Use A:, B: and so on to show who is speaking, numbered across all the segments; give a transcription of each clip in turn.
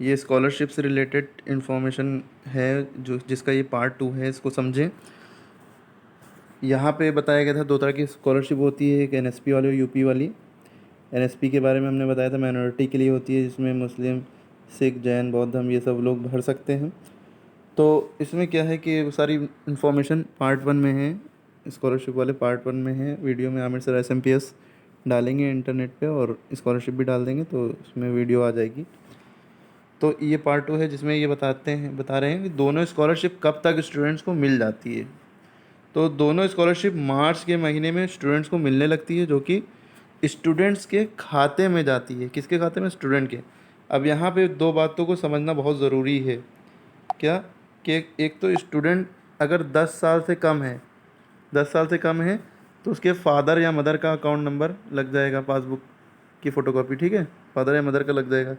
A: ये स्कॉलरशिप से related information है जो जिसका ये पार्ट 2 है, इसको समझें। यहाँ पे बताया गया था 2 तरह की स्कॉलरशिप होती है, एक एनएसपी वाली और यूपी वाली। एनएसपी के बारे में हमने बताया था माइनॉरिटी के लिए होती है, जिसमें मुस्लिम, सिख, जैन, बौद्ध हम ये सब लोग भर सकते हैं। तो इसमें क्या है कि वो सारी इन्फॉर्मेशन पार्ट 1 में है, स्कॉलरशिप वाले पार्ट 1 में है। वीडियो में आमिर सर एसएमपीएस डालेंगे इंटरनेट पे और स्कॉलरशिप भी डाल देंगे, तो उसमें वीडियो आ जाएगी। तो ये पार्ट 2 है जिसमें ये बता रहे हैं कि दोनों स्कॉलरशिप कब तक स्टूडेंट्स को मिल जाती है। तो दोनों स्कॉलरशिप मार्च के महीने में स्टूडेंट्स को मिलने लगती है, जो कि स्टूडेंट्स के खाते में जाती है। किसके खाते में? स्टूडेंट के। अब यहाँ पे 2 बातों को समझना बहुत ज़रूरी है। क्या? कि एक तो स्टूडेंट अगर 10 साल से कम है, 10 साल से कम है, तो उसके फादर या मदर का अकाउंट नंबर लग जाएगा पासबुक की फ़ोटोकॉपी, ठीक है, फादर या मदर का लग जाएगा।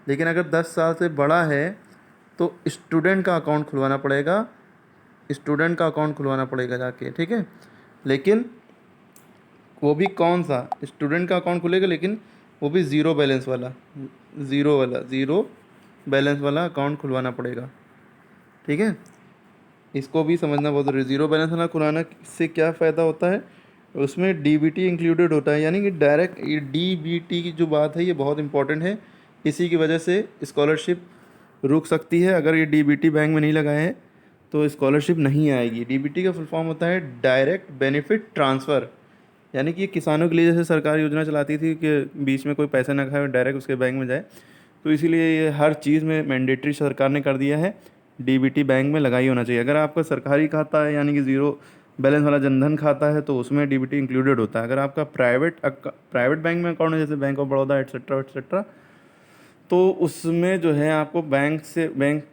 A: लेकिन अगर 10 साल से बड़ा है तो स्टूडेंट का अकाउंट खुलवाना पड़ेगा, स्टूडेंट का अकाउंट खुलवाना पड़ेगा जाके, ठीक है। लेकिन वो भी कौन सा? स्टूडेंट का अकाउंट खुलेगा, लेकिन वो भी ज़ीरो बैलेंस वाला, ज़ीरो बैलेंस वाला अकाउंट खुलवाना पड़ेगा, ठीक है। इसको भी समझना बहुत ज़रूरी है। ज़ीरो बैलेंस वाला खुलाना से क्या फ़ायदा होता है? उसमें डीबीटी इंक्लूडेड होता है, यानी कि डायरेक्ट ये डीबीटी की जो बात है ये बहुत इंपॉर्टेंट है। इसी की वजह से स्कॉलरशिप रुक सकती है। अगर ये डीबीटी बैंक में नहीं लगाए हैं तो स्कॉलरशिप नहीं आएगी। डीबीटी का फुल फॉर्म होता है डायरेक्ट बेनिफिट ट्रांसफ़र, यानी कि ये किसानों के लिए जैसे सरकार योजना चलाती थी कि बीच में कोई पैसा ना खाए और डायरेक्ट उसके बैंक में जाए, तो इसीलिए ये हर चीज़ में मैंडेटरी सरकार ने कर दिया है, डीबीटी बैंक में लगाई होना चाहिए। अगर आपका सरकारी खाता है यानी कि ज़ीरो बैलेंस वाला जनधन खाता है तो उसमें डीबीटी इंक्लूडेड होता है। अगर आपका प्राइवेट बैंक में अकाउंट है, जैसे bank of Baroda etcetera etcetera, तो उसमें जो है आपको बैंक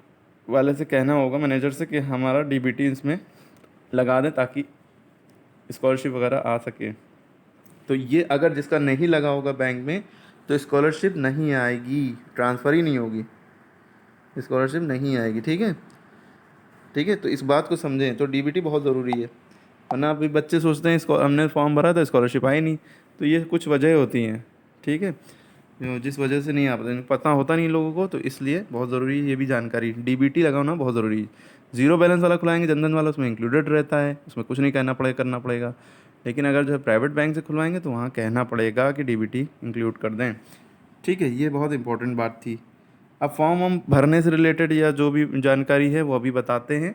A: वाले से कहना होगा, मैनेजर से, कि हमारा डीबीटी इसमें लगा दें ताकि स्कॉलरशिप वगैरह आ सके। तो ये अगर जिसका नहीं लगा होगा बैंक में तो स्कॉलरशिप नहीं आएगी, ट्रांसफ़र ही नहीं होगी, स्कॉलरशिप नहीं आएगी, ठीक है। ठीक है, तो इस बात को समझें। तो डीबीटी बहुत ज़रूरी है, वरना अभी बच्चे सोचते हैं इसको हमने फॉर्म भरा था स्कॉलरशिप आई नहीं। तो ये कुछ वजह होती हैं, ठीक है, जिस वजह से नहीं आ पाता, पता होता नहीं लोगों को, तो इसलिए बहुत ज़रूरी है ये भी जानकारी। डीबीटी लगाना बहुत ज़रूरी है। ज़ीरो बैलेंस वाला खुलाएंगे जनधन वाला, उसमें इंक्लूडेड रहता है, उसमें कुछ नहीं करना पड़ेगा। लेकिन अगर जो है प्राइवेट बैंक से खुलवाएंगे तो वहाँ कहना पड़ेगा कि डीबीटी इंक्लूड कर दें, ठीक है। ये बहुत इंपॉर्टेंट बात थी। अब फॉर्म हम भरने से रिलेटेड या जो भी जानकारी है वो अभी बताते हैं।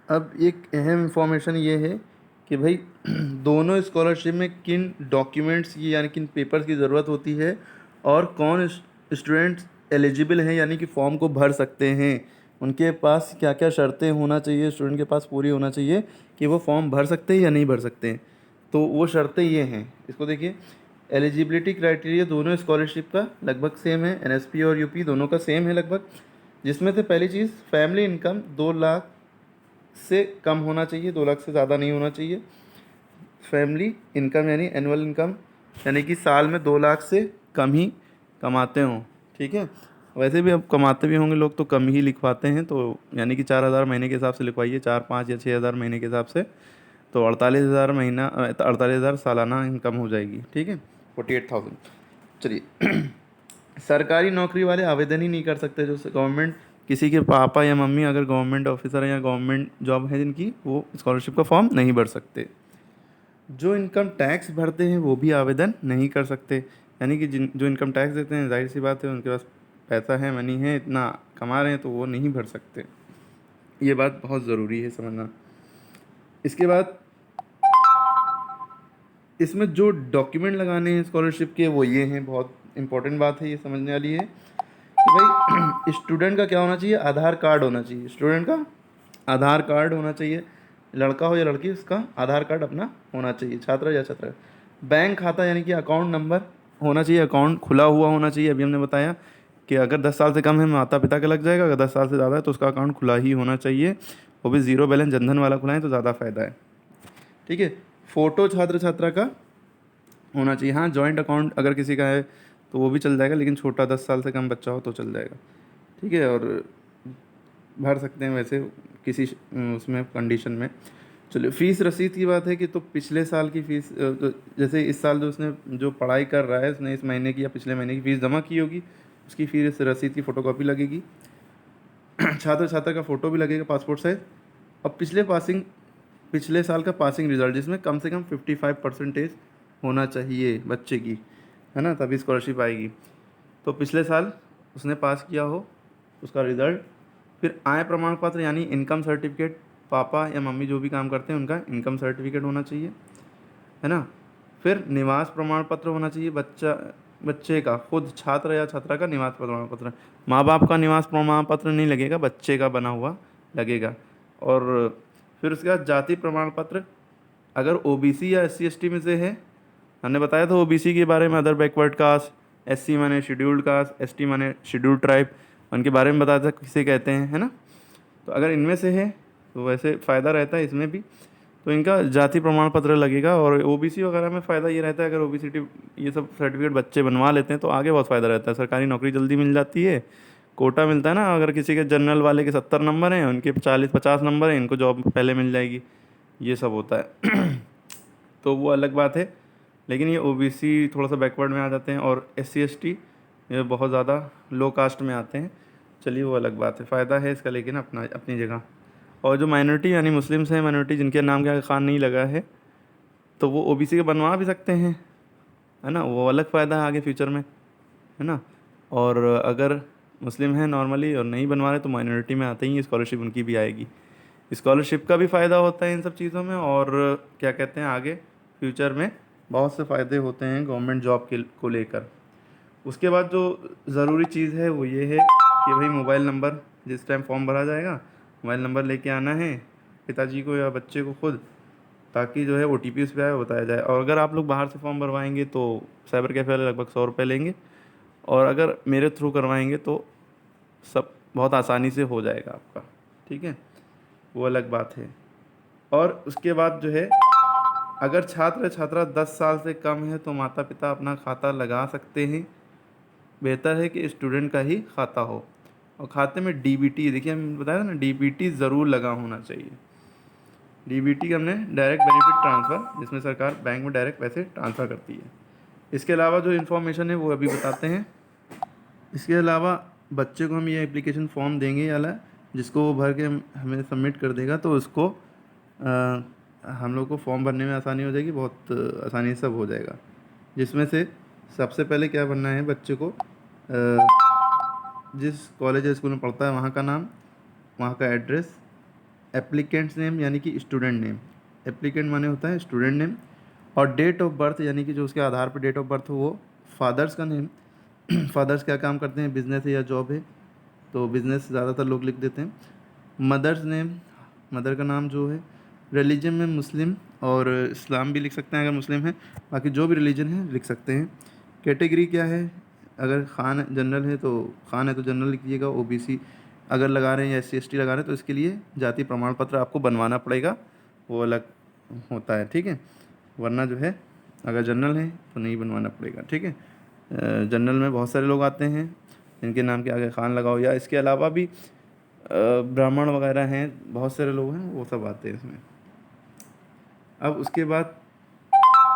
A: अब एक अहम इंफॉर्मेशन ये है कि भाई दोनों स्कॉलरशिप में किन डॉक्यूमेंट्स की यानी किन पेपर्स की ज़रूरत होती है, और कौन स्टूडेंट्स एलिजिबल हैं यानी कि फॉर्म को भर सकते हैं, उनके पास क्या क्या शर्तें होना चाहिए, स्टूडेंट के पास पूरी होना चाहिए कि वो फॉर्म भर सकते हैं या नहीं भर सकते हैं। तो वो शर्तें ये हैं, इसको देखिए। एलिजिबिलिटी क्राइटेरिया दोनों स्कॉलरशिप का लगभग सेम है, एनएसपी और यूपी दोनों का सेम है लगभग। जिसमें से पहली चीज़, फैमिली इनकम 2 लाख से कम होना चाहिए, 2 लाख से ज़्यादा नहीं होना चाहिए। फैमिली इनकम यानी एनुअल इनकम, यानी कि साल में 2 लाख से कम ही कमाते हों, ठीक है। वैसे भी अब कमाते भी होंगे लोग तो कम ही लिखवाते हैं, तो यानी कि 4,000 महीने के हिसाब से लिखवाइए, 4, 5 या 6,000 महीने के हिसाब से, तो 48,000 महीना, 48,000 सालाना इनकम हो जाएगी, ठीक है, 48,000। चलिए सरकारी नौकरी वाले आवेदन ही नहीं कर सकते, जो गवर्नमेंट, किसी के पापा या मम्मी अगर गवर्नमेंट ऑफिसर हैं या गवर्नमेंट जॉब है जिनकी, वो स्कॉलरशिप का फॉर्म नहीं भर सकते। जो इनकम टैक्स भरते हैं वो भी आवेदन नहीं कर सकते, यानी कि जिन जो इनकम टैक्स देते हैं, जाहिर सी बात है उनके पास पैसा है, मनी है, इतना कमा रहे हैं, तो वो नहीं भर सकते। ये बात बहुत ज़रूरी है समझना। इसके बाद इसमें जो डॉक्यूमेंट लगाने हैं स्कॉलरशिप के वो ये हैं, बहुत इंपॉर्टेंट बात है, ये समझने वाली है कि भाई स्टूडेंट का क्या होना चाहिए? आधार कार्ड होना चाहिए, स्टूडेंट का आधार कार्ड होना चाहिए, लड़का हो या लड़की उसका आधार कार्ड अपना होना चाहिए, छात्र या छात्रा। बैंक खाता यानी कि अकाउंट नंबर होना चाहिए, अकाउंट खुला हुआ होना चाहिए। अभी हमने बताया कि अगर 10 साल से कम है माता पिता का लग जाएगा, अगर 10 साल से ज़्यादा है तो उसका अकाउंट खुला ही होना चाहिए, वो भी ज़ीरो बैलेंस जनधन वाला खुलाएं तो ज़्यादा फ़ायदा है, ठीक है। फ़ोटो छात्र छात्रा का होना चाहिए। हाँ, जॉइंट अकाउंट अगर किसी का है तो वो भी चल जाएगा, लेकिन छोटा 10 साल से कम बच्चा हो तो चल जाएगा, ठीक है। और भर सकते हैं वैसे किसी उसमें कंडीशन में। चलिए, फ़ीस रसीद की बात है कि तो पिछले साल की फ़ीस, तो जैसे इस साल जो उसने जो पढ़ाई कर रहा है उसने इस महीने की या पिछले महीने की फ़ीस जमा की होगी, उसकी फिर इस रसीद की फ़ोटोकॉपी लगेगी, छात्र छात्रा का फ़ोटो भी लगेगा पासपोर्ट साइज़, और पिछले साल का पासिंग रिज़ल्ट जिसमें कम से कम 55% होना चाहिए बच्चे की, है ना, तभी स्कॉलरशिप आएगी। तो पिछले साल उसने पास किया हो उसका रिज़ल्ट, फिर आय प्रमाण पत्र यानी इनकम सर्टिफिकेट, पापा या मम्मी जो भी काम करते हैं उनका इनकम सर्टिफिकेट होना चाहिए, है ना। फिर निवास प्रमाण पत्र होना चाहिए बच्चे का, खुद छात्र या छात्रा का निवास प्रमाण पत्र, माँ बाप का निवास प्रमाण पत्र नहीं लगेगा, बच्चे का बना हुआ लगेगा। और फिर उसके बाद जाति प्रमाण पत्र, अगर ओबीसी या एससी एसटी में से है, हमने बताया था ओबीसी के बारे में, अदर बैकवर्ड कास्ट, एससी माने शेड्यूल्ड कास्ट, एसटी माने शेड्यूल्ड ट्राइब, उनके बारे में बताया था किसे कहते हैं, है ना। तो अगर इनमें से है तो वैसे फ़ायदा रहता है इसमें भी, तो इनका जाति प्रमाण पत्र लगेगा। और ओबीसी वगैरह में फ़ायदा ये रहता है, अगर ओबीसी ये सब सर्टिफिकेट बच्चे बनवा लेते हैं तो आगे बहुत फ़ायदा रहता है, सरकारी नौकरी जल्दी मिल जाती है, कोटा मिलता है ना। अगर किसी के जनरल वाले के 70 नंबर हैं, उनके 40-50 नंबर हैं, इनको जॉब पहले मिल जाएगी, ये सब होता है। तो वो अलग बात है। लेकिन ये ओबीसी थोड़ा सा बैकवर्ड में आ जाते हैं, और एससी एसटी ये बहुत ज़्यादा लो कास्ट में आते हैं। चलिए वो अलग बात है, फ़ायदा है इसका लेकिन अपनी जगह। और जो माइनॉरिटी यानी मुस्लिम्स हैं, माइनॉरिटी जिनके नाम के आगे खान नहीं लगा है, तो वो ओबीसी के बनवा भी सकते हैं, है ना, वो अलग फ़ायदा है आगे फ्यूचर में, है ना। और अगर मुस्लिम हैं नॉर्मली और नहीं बनवा रहे तो माइनॉरिटी में आते ही स्कॉलरशिप उनकी भी आएगी। स्कॉलरशिप का भी फ़ायदा होता है इन सब चीज़ों में, और क्या कहते हैं आगे फ्यूचर में बहुत से फ़ायदे होते हैं गवर्नमेंट जॉब के को लेकर। उसके बाद जो ज़रूरी चीज़ है वो ये है कि भाई मोबाइल नंबर, जिस टाइम फॉर्म भरा जाएगा मोबाइल नंबर लेके आना है पिताजी को या बच्चे को खुद, ताकि जो है ओटीपी उस पर आए बताया जाए। और अगर आप लोग बाहर से फॉर्म भरवाएंगे तो साइबर कैफ़े वाले लगभग 100 रुपये लेंगे, और अगर मेरे थ्रू करवाएंगे तो सब बहुत आसानी से हो जाएगा आपका, ठीक है, वो अलग बात है। और उसके बाद जो है, अगर छात्र छात्रा 10 साल से कम है तो माता पिता अपना खाता लगा सकते हैं, बेहतर है कि स्टूडेंट का ही खाता हो। और खाते में डीबीटी, देखिए हम बताया था ना, डीबीटी ज़रूर लगा होना चाहिए। डीबीटी हमने डायरेक्ट बेनिफिट ट्रांसफ़र, जिसमें सरकार बैंक में डायरेक्ट पैसे ट्रांसफ़र करती है। इसके अलावा जो इन्फॉर्मेशन है वो अभी बताते हैं। इसके अलावा बच्चे को हम ये एप्लीकेशन फॉर्म देंगे वाला, जिसको वो भर के हमें सबमिट कर देगा, तो उसको हम लोग को फॉर्म भरने में आसानी हो जाएगी, बहुत आसानी से सब हो जाएगा। जिसमें से सबसे पहले क्या भरना है बच्चे को, जिस कॉलेज या स्कूल में पढ़ता है वहाँ का नाम, वहाँ का एड्रेस, एप्लीकेंट्स नेम यानी कि स्टूडेंट नेम, एप्लीकेंट माने होता है स्टूडेंट नेम, और डेट ऑफ बर्थ यानी कि जो उसके आधार पर डेट ऑफ बर्थ हो वो, फादर्स का नेम, फादर्स क्या काम करते हैं, बिज़नेस है या जॉब है, तो बिज़नेस ज़्यादातर लोग लिख देते हैं। मदर्स नेम, मदर का नाम जो है, रिलीजन में मुस्लिम और इस्लाम भी लिख सकते हैं अगर मुस्लिम है, बाकी जो भी रिलीजन है लिख सकते हैं। कैटेगरी क्या है, अगर खान जनरल है तो खान है तो जनरल लिखिएगा, ओबीसी अगर लगा रहे हैं या एससी एसटी लगा रहे हैं तो इसके लिए जाति प्रमाण पत्र आपको बनवाना पड़ेगा, वो अलग होता है, ठीक है। वरना जो है अगर जनरल है तो नहीं बनवाना पड़ेगा, ठीक है। जनरल में बहुत सारे लोग आते हैं जिनके नाम के आगे खान लगाओ, या इसके अलावा भी ब्राह्मण वगैरह हैं, बहुत सारे लोग हैं, वो सब आते हैं इसमें। अब उसके बाद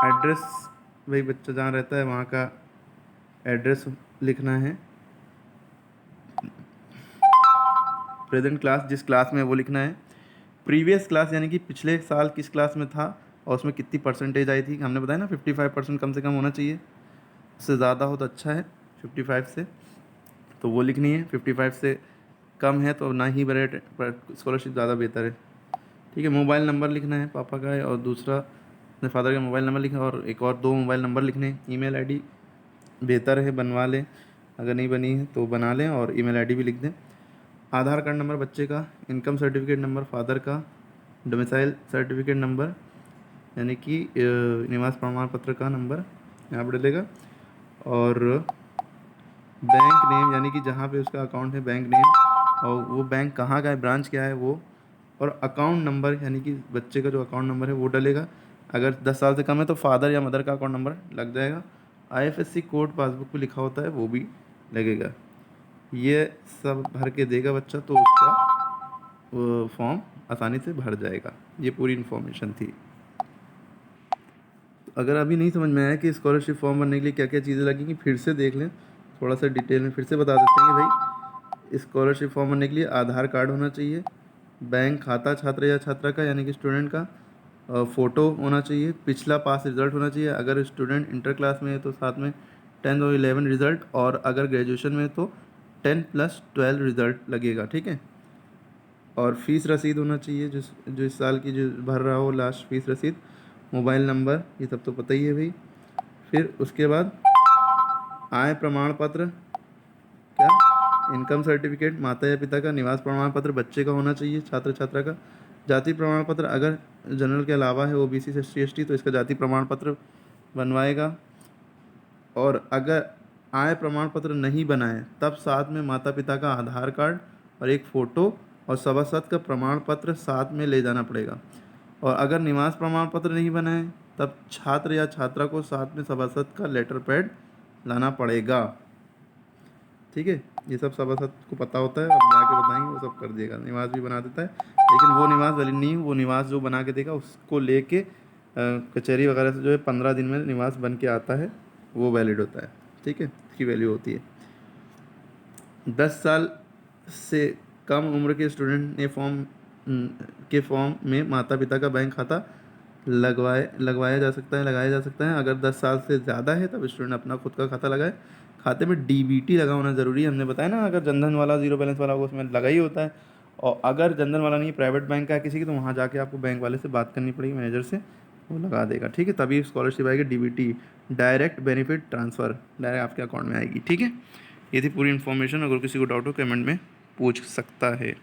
A: एड्रेस, वही बच्चा जहाँ रहता है वहाँ का एड्रेस लिखना है, प्रेजेंट क्लास जिस क्लास में वो लिखना है, प्रीवियस क्लास यानी कि पिछले साल किस क्लास में था और उसमें कितनी परसेंटेज आई थी, हमने बताया ना 55% कम से कम होना चाहिए, उससे ज़्यादा हो तो अच्छा है 55 से, तो वो लिखनी है। 55 से कम है तो ना ही भरे, स्कॉलरशिप ज़्यादा बेहतर है, ठीक है। मोबाइल नंबर लिखना है पापा का है, और दूसरा अपने फादर का मोबाइल नंबर लिखा, और एक और 2 मोबाइल नंबर लिखने हैं। ईमेल आईडी बेहतर है बनवा लें, अगर नहीं बनी है तो बना लें, और ईमेल आईडी भी लिख दें। आधार कार्ड नंबर बच्चे का, इनकम सर्टिफिकेट नंबर फादर का, डोमिसाइल सर्टिफिकेट नंबर यानी कि निवास प्रमाण पत्र का नंबर यहाँ पर डलेगा, और बैंक नेम यानी कि जहाँ पे उसका अकाउंट है बैंक नेम, और वो बैंक कहाँ का है, ब्रांच क्या है वो, और अकाउंट नंबर यानी कि बच्चे का जो अकाउंट नंबर है वो डलेगा। अगर 10 साल से कम है तो फादर या मदर का अकाउंट नंबर लग जाएगा। आईएफएससी कोड पासबुक पे लिखा होता है वो भी लगेगा। ये सब भर के देगा बच्चा तो उसका फॉर्म आसानी से भर जाएगा। ये पूरी इन्फॉर्मेशन थी। अगर अभी नहीं समझ में आया कि स्कॉलरशिप फॉर्म भरने के लिए क्या क्या चीज़ें लगेंगी, फिर से देख लें, थोड़ा सा डिटेल में फिर से बता देते हैं कि भाई स्कॉलरशिप फॉर्म भरने के लिए आधार कार्ड होना चाहिए, बैंक खाता छात्र या छात्रा का यानी कि स्टूडेंट का, फ़ोटो होना चाहिए, पिछला पास रिज़ल्ट होना चाहिए, अगर स्टूडेंट इंटर क्लास में है तो साथ में 10th और 11 रिज़ल्ट, और अगर ग्रेजुएशन में है तो 10+12 रिज़ल्ट लगेगा, ठीक है। और फीस रसीद होना चाहिए, जो इस साल की जो भर रहा हो लास्ट फीस रसीद, मोबाइल नंबर, ये सब तो पता ही है भाई। फिर उसके बाद आय प्रमाण पत्र, क्या, इनकम सर्टिफिकेट माता या पिता का, निवास प्रमाण पत्र बच्चे का होना चाहिए, छात्र छात्रा का, जाति प्रमाण पत्र अगर जनरल के अलावा है ओबीसी से SC ST तो इसका जाति प्रमाण पत्र बनवाएगा। और अगर आय प्रमाण पत्र नहीं बनाए तब साथ में माता पिता का आधार कार्ड और एक फ़ोटो और सभासद का प्रमाण पत्र साथ में ले जाना पड़ेगा। और अगर निवास प्रमाण पत्र नहीं बनाए तब छात्र या छात्रा को साथ में सभासद का लेटर पैड लाना पड़ेगा, ठीक है। ये सब सभासद को पता होता है, अब जाके बताएंगे, वो सब कर देगा, निवास भी बना देता है, लेकिन वो निवास वैलिड नहीं है, वो निवास जो बना के देगा उसको लेके कचहरी वगैरह से जो है 15 दिन में निवास बन के आता है, वो वैलिड होता है, ठीक है, इसकी वैल्यू होती है। 10 साल से कम उम्र के स्टूडेंट ने फॉर्म में माता पिता का बैंक खाता लगाया जा सकता है। अगर 10 साल से ज़्यादा है तब स्टूडेंट अपना खुद का खाता लगाए। खाते में DBT लगा होना ज़रूरी है, हमने बताया ना, अगर जनधन वाला जीरो बैलेंस वाला होगा उसमें लगा ही होता है। और अगर जनधन वाला नहीं, प्राइवेट बैंक का है किसी की, तो वहाँ जाके आपको बैंक वाले से बात करनी पड़ेगी, मैनेजर से, वो लगा देगा, ठीक है, तभी स्कॉलरशिप आएगी। DBT, direct benefit transfer, direct आपके अकाउंट में आएगी, ठीक है। ये थी पूरी इन्फॉर्मेशन, अगर किसी को डाउट हो कमेंट में पूछ सकता है।